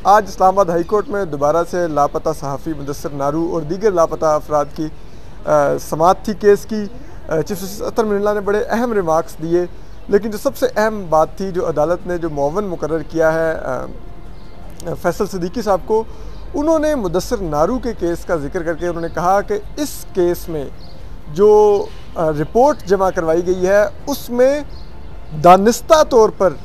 आज Islamabad high court में दोबारा से लापता सहाफ़ी मुदस्सिर नारू और दीगर लापता अफराद की समाअत थी केस की। चीफ जस्टिस अतर मिनल्ला ने बड़े अहम रिमार्क्स दिए, लेकिन जो सबसे अहम बात थी, जो अदालत ने जो मुअव्वन मुकर्रर किया है फैसल सिद्दीकी साहब को, उन्होंने मुदस्सिर नारू के केस का जिक्र करके उन्होंने कहा कि इस केस में जो रिपोर्ट जमा करवाई गई है उसमें दानिस्ता तौर पर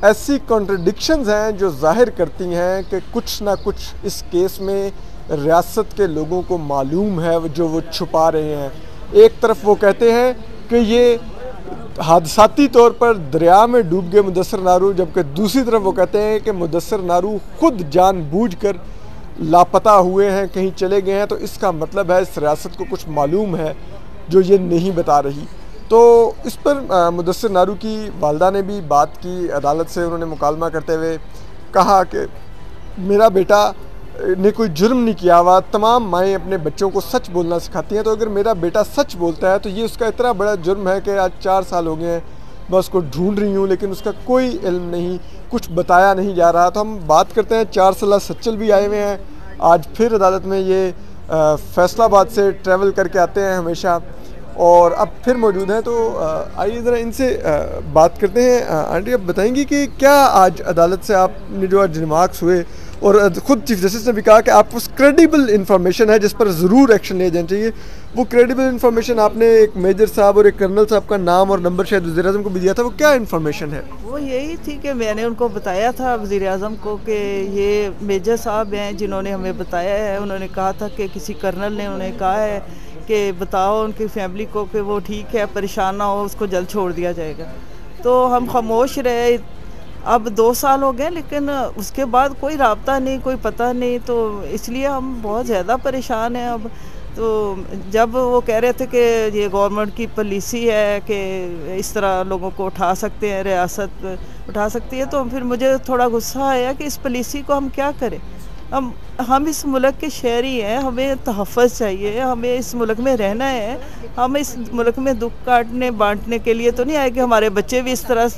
ऐसी कॉन्ट्रडिक्शंस हैं जो जाहिर करती हैं कि कुछ ना कुछ इस केस में रियासत के लोगों को मालूम है जो वो छुपा रहे हैं। एक तरफ वो कहते हैं कि ये हादसाती तौर पर दरिया में डूब गए मुदस्सिर नारू, जबकि दूसरी तरफ वो कहते हैं कि मुदस्सिर नारू खुद जानबूझकर लापता हुए हैं, कहीं चले गए हैं। तो इसका मतलब है इस रियासत को कुछ मालूम है जो ये नहीं बता रही। तो इस पर मुदस्सिर नारू की वालदा ने भी बात की अदालत से। उन्होंने मुकालमा करते हुए कहा कि मेरा बेटा ने कोई जुर्म नहीं किया हुआ। तमाम माएँ अपने बच्चों को सच बोलना सिखाती हैं, तो अगर मेरा बेटा सच बोलता है तो ये उसका इतना बड़ा जुर्म है कि आज 4 साल हो गए हैं मैं उसको ढूंढ रही हूँ, लेकिन उसका कोई इल्म नहीं, कुछ बताया नहीं जा रहा। तो हम बात करते हैं 4 साल सच्चल भी आए हुए हैं, आज फिर अदालत में ये फैसलाबाद से ट्रैवल करके आते हैं हमेशा, और अब फिर मौजूद हैं। तो आइए ज़रा इनसे बात करते हैं। आंटी, आप बताएंगी कि क्या आज अदालत से आपने जो आज रिमार्क्स हुए, और ख़ुद चीफ जस्टिस ने भी कहा कि आप उस क्रेडिबल इंफॉर्मेशन है जिस पर ज़रूर एक्शन लिया जाना चाहिए, वो क्रेडिबल इंफॉर्मेशन आपने एक मेजर साहब और एक कर्नल साहब का नाम और नंबर शायद वज़ीर-ए-आज़म को भी दिया था, वो क्या इंफॉर्मेशन है? वो यही थी कि मैंने उनको बताया था वज़ीर-ए-आज़म को कि ये मेजर साहब हैं जिन्होंने हमें बताया है। उन्होंने कहा था कि किसी कर्नल ने उन्हें कहा है कि बताओ उनकी फैमिली को कि वो ठीक है, परेशान ना हो, उसको जल्द छोड़ दिया जाएगा। तो हम खामोश रहे। अब 2 साल हो गए, लेकिन उसके बाद कोई राब्ता नहीं, कोई पता नहीं, तो इसलिए हम बहुत ज़्यादा परेशान हैं अब। तो जब वो कह रहे थे कि ये गवर्नमेंट की पॉलिसी है कि इस तरह लोगों को उठा सकते हैं, रियासत उठा सकती है, तो फिर मुझे थोड़ा गुस्सा आया कि इस पॉलिसी को हम क्या करें। हम इस मुल्क के शहरी हैं, हमें तहफ़्फ़ुज़ चाहिए, हमें इस मुल्क में रहना है। हम इस मुल्क में दुख काटने बांटने के लिए तो नहीं आए कि हमारे बच्चे भी इस तरह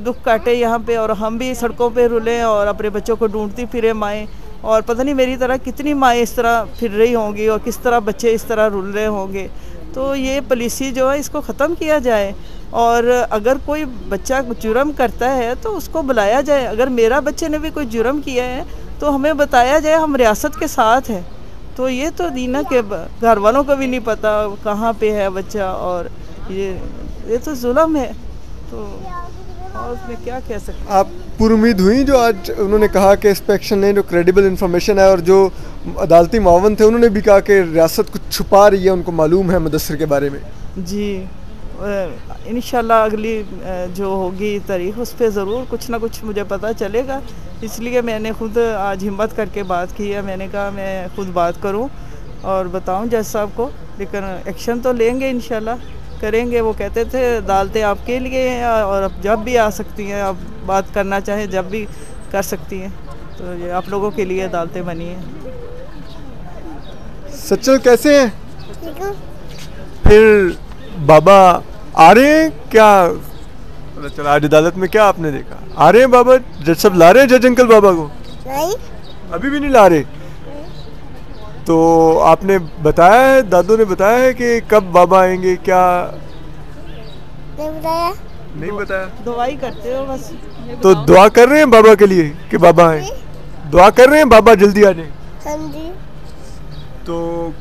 दुख काटे यहाँ पे और हम भी सड़कों पे रुलें और अपने बच्चों को ढूंढती फिरे माएँ। और पता नहीं मेरी तरह कितनी माएँ इस तरह फिर रही होंगी और किस तरह बच्चे इस तरह रुल रहे होंगे। तो ये पॉलिसी जो है इसको ख़त्म किया जाए, और अगर कोई बच्चा जुर्म करता है तो उसको बुलाया जाए। अगर मेरा बच्चे ने भी कोई जुर्म किया है तो हमें बताया जाए, हम रियासत के साथ हैं। तो ये तो दीना के घर वालों को भी नहीं पता कहाँ पे है बच्चा, और ये तो जुल्म है। तो और उसमें क्या कह सकते। आप पुरुमीद हुई जो आज उन्होंने कहा कि इस पर एक्शन लें, जो क्रेडिबल इंफॉर्मेशन है, और जो अदालती मावन थे उन्होंने भी कहा कि रियासत कुछ छुपा रही है, उनको मालूम है मुदस्सिर के बारे में? जी, इंशाल्लाह अगली जो होगी तारीख उस पर ज़रूर कुछ ना कुछ मुझे पता चलेगा। इसलिए मैंने ख़ुद आज हिम्मत करके बात की है। मैंने कहा मैं ख़ुद बात करूं और बताऊं जज साहब को, लेकिन एक्शन तो लेंगे, इंशाल्लाह करेंगे। वो कहते थे अदालतें आपके लिए हैं और अब जब भी आ सकती हैं, आप बात करना चाहें जब भी कर सकती हैं। तो ये आप लोगों के लिए अदालतें बनी हैं। सच्चल कैसे हैं? फिर बाबा आ रहे हैं क्या? चलो आज अदालत में क्या आपने देखा? आ रहे हैं बाबा? जज सब ला रहे हैं जज अंकल बाबा को? नहीं, अभी भी नहीं ला रहे। तो आपने बताया है, दादू ने बताया है कि कब बाबा आएंगे? क्या नहीं बताया? नहीं बताया। दुआई करते हो बस। तो दुआ कर रहे हैं बाबा के लिए कि बाबा आए? दुआ कर रहे हैं बाबा जल्दी आ जाए? हाँ जी। तो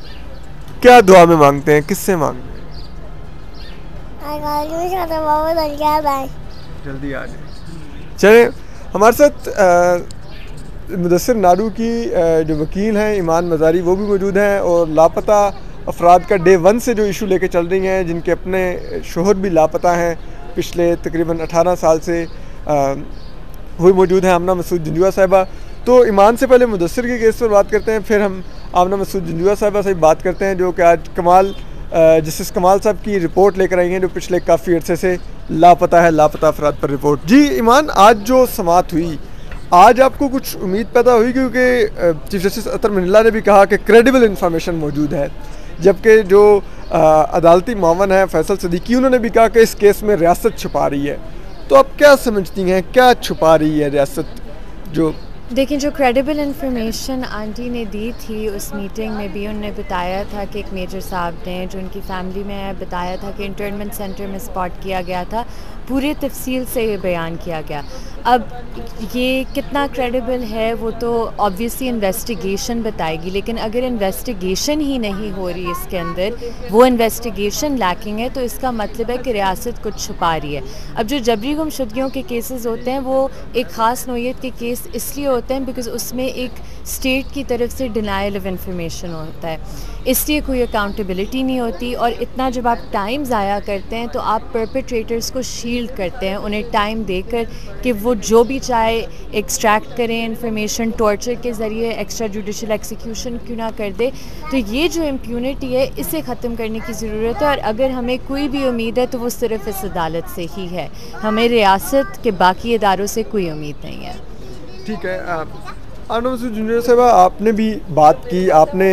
क्या दुआ में मांगते हैं, किससे मांगते हैं? बाबा जल्दी आ जाए। चले, हमारे साथ मुदस्सिर नारू की जो वकील हैं ईमान मज़ारी, वो भी मौजूद हैं, और लापता अफराद का डे 1 से जो इशू लेके चल रही हैं, जिनके अपने शोहर भी लापता हैं पिछले तकरीबन 18 साल से, वो मौजूद हैं। आमना मसूद जंजुआ साहिबा। तो ईमान से पहले मुदस्सिर के केस पर बात करते हैं, फिर हम आमना मसूद जंजुआ साहिबा से बात करते हैं, जो कि आज जस्टिस कमाल साहब की रिपोर्ट लेकर आई हैं, जो पिछले काफ़ी अर्से से लापता है, लापता अफराद पर रिपोर्ट। जी ईमान, आज जो समाअत हुई, आज आपको कुछ उम्मीद पैदा हुई? क्योंकि चीफ जस्टिस अतर मिनल्ला ने भी कहा कि क्रेडिबल इंफॉर्मेशन मौजूद है, जबकि जो अदालती मावन है फैसल सिद्दीकी, उन्होंने भी कहा कि इस केस में रियासत छुपा रही है। तो आप क्या समझती हैं, क्या छुपा रही है रियासत जो देखिए, जो क्रेडिबल इन्फॉर्मेशन आंटी ने दी थी उस मीटिंग में भी उन्होंने बताया था कि एक मेजर साहब ने जो उनकी फैमिली में है बताया था कि इंटर्नमेंट सेंटर में स्पॉट किया गया था, पूरे तफसील से ये बयान किया गया। अब ये कितना क्रेडिबल है वो तो ऑब्वियसली इन्वेस्टिगेशन बताएगी, लेकिन अगर इन्वेस्टिगेशन ही नहीं हो रही इसके अंदर, वो इन्वेस्टिगेशन लैकिंग है, तो इसका मतलब है कि रियासत कुछ छुपा रही है। अब जो जबरी गुमशुदगियों के केसेस होते हैं वो एक ख़ास नौइयत के केस इसलिए होते हैं बिकॉज़ उसमें एक स्टेट की तरफ से डिनायल ऑफ इंफॉर्मेशन होता है, इसलिए कोई अकाउंटेबिलिटी नहीं होती। और इतना जब आप टाइम ज़ाया करते हैं तो आप परपेट्रेटर्स को शील्ड करते हैं, उन्हें टाइम देकर कि वो जो भी चाहे एक्सट्रैक्ट करें इंफॉर्मेशन, टॉर्चर के ज़रिए एक्स्ट्रा जुडिशल एक्सिक्यूशन क्यों ना कर दे। तो ये जो इम्प्यूनिटी है इसे ख़त्म करने की ज़रूरत है, और अगर हमें कोई भी उम्मीद है तो वो सिर्फ इस अदालत से ही है, हमें रियासत के बाकी इदारों से कोई उम्मीद नहीं है। ठीक है, आमना मसूद जूनियर साहबा, आपने भी बात की, आपने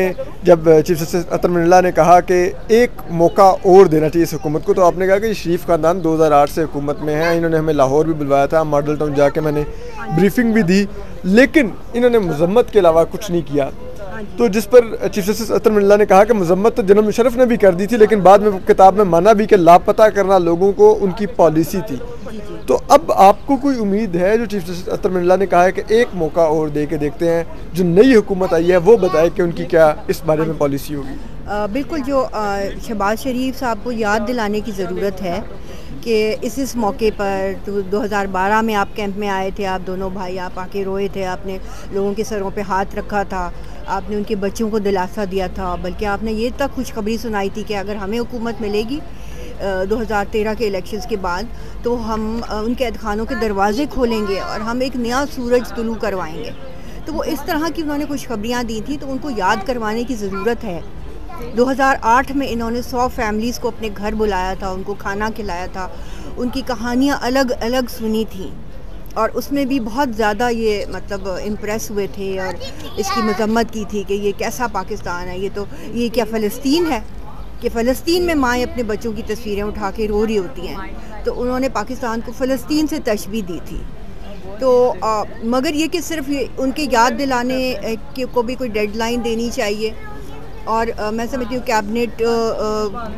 जब चीफ जस्टिस अतर मिर्ज़ा ने कहा कि एक मौका और देना चाहिए इस हुकूमत को, तो आपने कहा कि शरीफ ख़ानदान 2008 से हुकूमत में है, इन्होंने हमें लाहौर भी बुलवाया था, मॉडल टाउन जाके मैंने ब्रीफिंग भी दी, लेकिन इन्होंने मजम्मत के अलावा कुछ नहीं किया। तो जिस पर चीफ जस्टिस अतर मिर्ज़ा ने कहा कि मजम्मत तो जनाब मुशर्रफ ने भी कर दी थी, लेकिन बाद में किताब में माना भी कि लापता करना लोगों को उनकी पॉलिसी थी। तो अब आपको कोई उम्मीद है, जो चीफ जस्टिस अतर मिर्ज़ा ने कहा है कि एक मौका और दे के देखते हैं, जो नई हुकूमत आई है वो बताए कि उनकी क्या इस बारे में पॉलिसी होगी? बिल्कुल, जो शहबाज शरीफ साहब को याद दिलाने की ज़रूरत है कि इस मौके पर 2012 में आप कैंप में आए थे, आप दोनों भाई, आप आके रोए थे, आपने लोगों के सरों पे हाथ रखा था, आपने उनके बच्चों को दिलासा दिया था, बल्कि आपने ये तक खुशखबरी सुनाई थी कि अगर हमें हुकूमत मिलेगी 2013 के इलेक्शंस के बाद, तो हम उन कैद खानों के दरवाज़े खोलेंगे और हम एक नया सूरज तुलू करवाएंगे। तो वो इस तरह की उन्होंने खुशखबरियाँ दी थी, तो उनको याद करवाने की ज़रूरत है। 2008 में इन्होंने 100 फैमिलीज़ को अपने घर बुलाया था, उनको खाना खिलाया था, उनकी कहानियाँ अलग अलग सुनी थी, और उसमें भी बहुत ज़्यादा ये मतलब इम्प्रेस हुए थे और इसकी मजम्मत की थी कि ये कैसा पाकिस्तान है, ये क्या फ़लस्तीन है, कि फ़लस्तीन में माएँ अपने बच्चों की तस्वीरें उठा के रो रही होती हैं। तो उन्होंने पाकिस्तान को फ़लस्तीन से तशबीह दी थी। तो मगर ये कि सिर्फ ये उनके याद दिलाने को भी कोई डेडलाइन देनी चाहिए, और मैं समझती हूँ कैबिनेट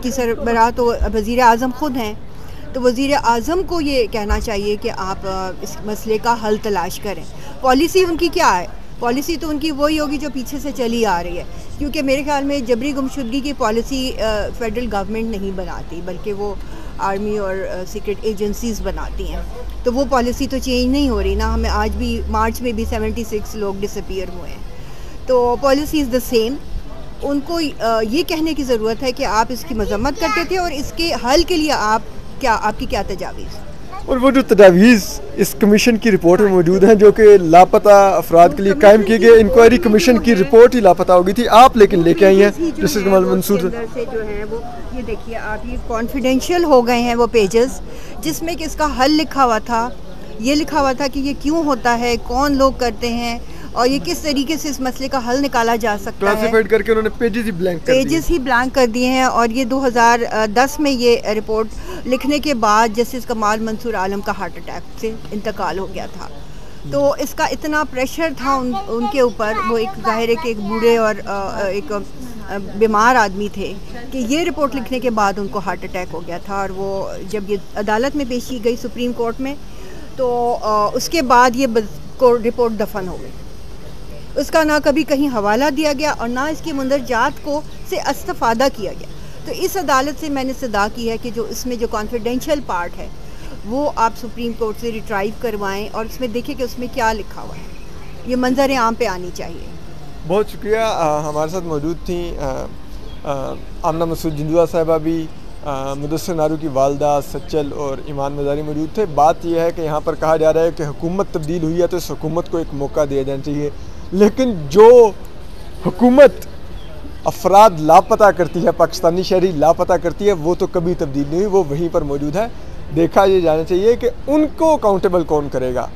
की सरबराह तो वज़ीर आज़म ख़ुद हैं, तो वज़ीर आज़म को ये कहना चाहिए कि आप इस मसले का हल तलाश करें। पॉलिसी उनकी क्या है? पॉलिसी तो उनकी वही होगी जो पीछे से चली आ रही है, क्योंकि मेरे ख्याल में जबरी गुमशुदगी की पॉलिसी फेडरल गवर्नमेंट नहीं बनाती, बल्कि वो आर्मी और सीक्रेट एजेंसीज़ बनाती हैं। तो वो पॉलिसी तो चेंज नहीं हो रही ना, हमें आज भी मार्च में भी 76 लोग डिसअपीयर हुए हैं, तो पॉलिसी इज़ द सेम। उनको ये कहने की ज़रूरत है कि आप इसकी मजम्मत करते थे और इसके हल के लिए आपकी क्या तजावीज़, और वो जो तजावीज़ इस कमीशन की रिपोर्ट में मौजूद हैं, जो कि लापता अफराद के लिए कायम किए गए इंक्वायरी कमीशन की रिपोर्ट ही लापता हो गई थी, आप लेकिन लेके आई हैं जस्टिस कमाल मंसूर से जो है वो ये देखिए आप, ये कॉन्फिडेंशियल हो गए हैं वो पेजेस, जिसमें कि इसका हल लिखा हुआ था, ये लिखा हुआ था कि ये क्यों होता है, कौन लोग करते हैं, और ये किस तरीके से इस मसले का हल निकाला जा सकता है। क्लासिफाइड करके उन्होंने पेजेस ही ब्लैंक कर दिए हैं। और ये 2010 में ये रिपोर्ट लिखने के बाद जस्टिस कमाल मंसूर आलम का हार्ट अटैक से इंतकाल हो गया था। तो इसका इतना प्रेशर था उनके ऊपर, वो एक ज़ाहिर है कि एक बूढ़े और एक बीमार आदमी थे, कि ये रिपोर्ट लिखने के बाद उनको हार्ट अटैक हो गया था। और वो जब ये अदालत में पेश की गई सुप्रीम कोर्ट में, तो उसके बाद ये रिपोर्ट दफन हो गई। उसका ना कभी कहीं हवाला दिया गया और ना इसकी मुंदरजात को से इस्तेफादा किया गया। तो इस अदालत से मैंने सदा की है कि जो इसमें जो कॉन्फिडेंशियल पार्ट है वो आप सुप्रीम कोर्ट से रिट्राइव करवाएं और उसमें देखें कि उसमें क्या लिखा हुआ है। ये मंजर आम पे आनी चाहिए। बहुत शुक्रिया। हमारे साथ मौजूद थी आमना मसूद जिंदुआ साहिबा भी, मुदस्सिर नारू की वालदा सच्चल और ईमान मज़ारी मौजूद थे। बात यह है कि यहाँ पर कहा जा रहा है कि हुकूमत तब्दील हुई है तो इस हुकूमत को एक मौका दिया जाना चाहिए, लेकिन जो हुकूमत अफराद लापता करती है, पाकिस्तानी शहरी लापता करती है, वो तो कभी तब्दील नहीं हुई, वो वहीं पर मौजूद है। देखा ये जाना चाहिए कि उनको अकाउंटेबल कौन करेगा,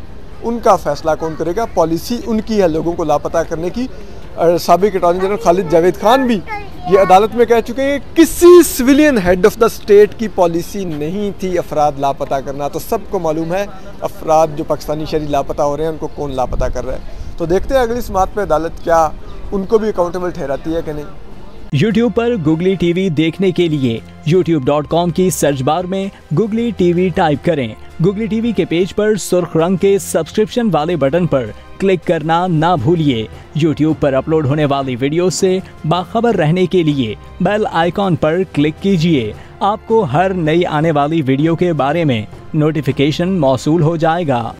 उनका फ़ैसला कौन करेगा। पॉलिसी उनकी है लोगों को लापता करने की। साबिक अटॉर्नी जनरल खालिद जावेद खान भी ये अदालत में कह चुके हैं कि किसी civilian head of the state की पॉलिसी नहीं थी अफराद लापता करना। तो सबको मालूम है अफराद जो पाकिस्तानी शहरी लापता हो रहे हैं उनको कौन लापता कर रहा है। तो देखते हैं अगली समाअत में अदालत क्या उनको भी अकाउंटेबल ठहराती है कि नहीं। YouTube पर गुगली टीवी देखने के लिए youtube.com की सर्च बार में गुगली टीवी टाइप करें। गुगली टीवी के पेज पर सुर्ख रंग के सब्सक्रिप्शन वाले बटन पर क्लिक करना ना भूलिए। YouTube पर अपलोड होने वाली वीडियो से बाखबर रहने के लिए बेल आइकॉन पर क्लिक कीजिए। आपको हर नई आने वाली वीडियो के बारे में नोटिफिकेशन मौसूल हो जाएगा।